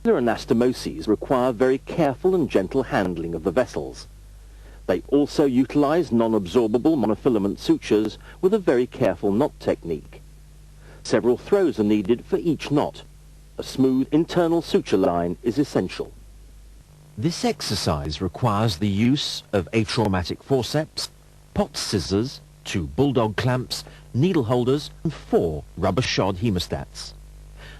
Vascular anastomoses require very careful and gentle handling of the vessels. They also utilize non-absorbable monofilament sutures with a very careful knot technique. Several throws are needed for each knot. A smooth internal suture line is essential. This exercise requires the use of atraumatic forceps, pot scissors, 2 bulldog clamps, needle holders and 4 rubber shod hemostats.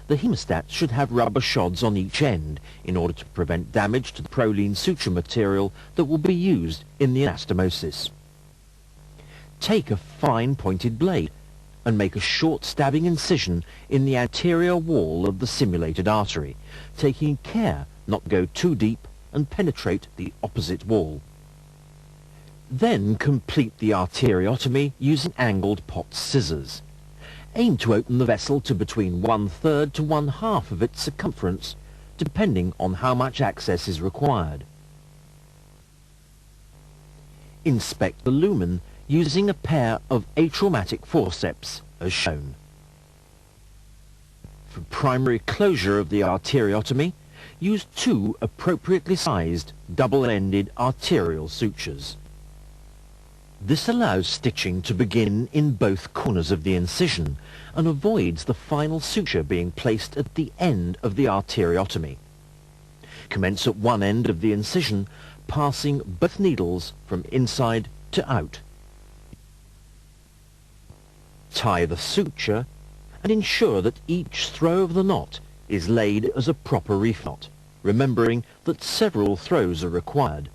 The hemostats should have rubber shods on each end in order to prevent damage to the proline suture material that will be used in the anastomosis. Take a fine pointed blade and make a short stabbing incision in the anterior wall of the simulated artery, taking care not to go too deep and penetrate the opposite wall. Then complete the arteriotomy using angled pot scissors. Aim to open the vessel to between 1/3 to 1/2 of its circumference, depending on how much access is required. Inspect the lumen using a pair of atraumatic forceps, as shown. For primary closure of the arteriotomy, use 2 appropriately sized double-ended arterial sutures. This allows stitching to begin in both corners of the incision and avoids the final suture being placed at the end of the arteriotomy. Commence at one end of the incision, passing both needles from inside to out. Tie the suture and ensure that each throw of the knot is laid as a proper reef knot, remembering that several throws are required.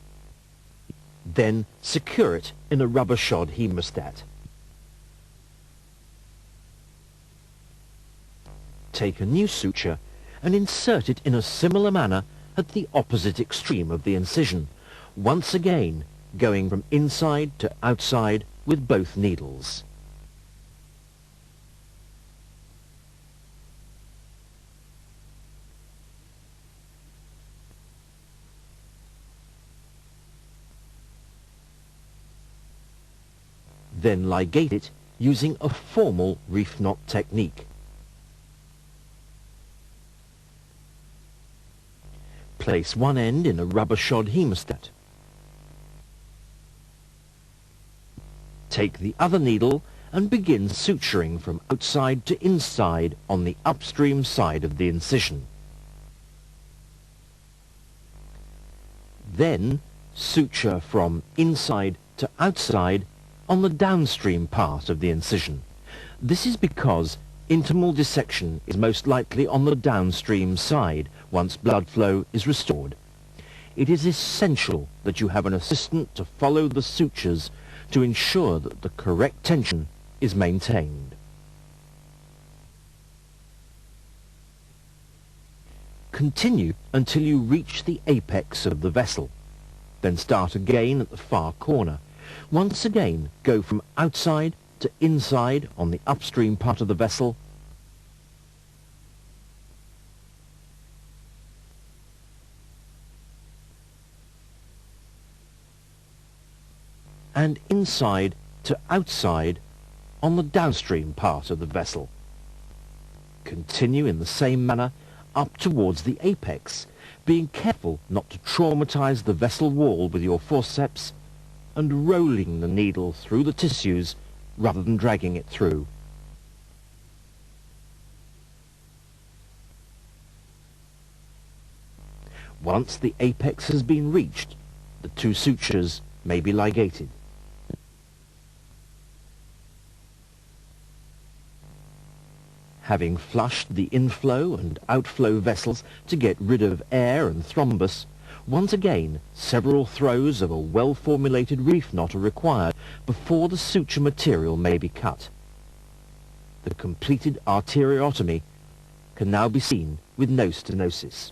Then secure it in a rubber shod hemostat. Take a new suture and insert it in a similar manner at the opposite extreme of the incision, once again going from inside to outside with both needles. Then ligate it using a formal reef knot technique. Place one end in a rubber shod hemostat. Take the other needle and begin suturing from outside to inside on the upstream side of the incision. Then suture from inside to outside on the downstream part of the incision. This is because intimal dissection is most likely on the downstream side once blood flow is restored. It is essential that you have an assistant to follow the sutures to ensure that the correct tension is maintained. Continue until you reach the apex of the vessel. Then start again at the far corner. Once again, go from outside to inside on the upstream part of the vessel, and inside to outside on the downstream part of the vessel. Continue in the same manner up towards the apex, being careful not to traumatize the vessel wall with your forceps and rolling the needle through the tissues rather than dragging it through. Once the apex has been reached, the 2 sutures may be ligated. Having flushed the inflow and outflow vessels to get rid of air and thrombus, once again several throws of a well-formulated reef knot are required before the suture material may be cut. The completed arteriotomy can now be seen with no stenosis.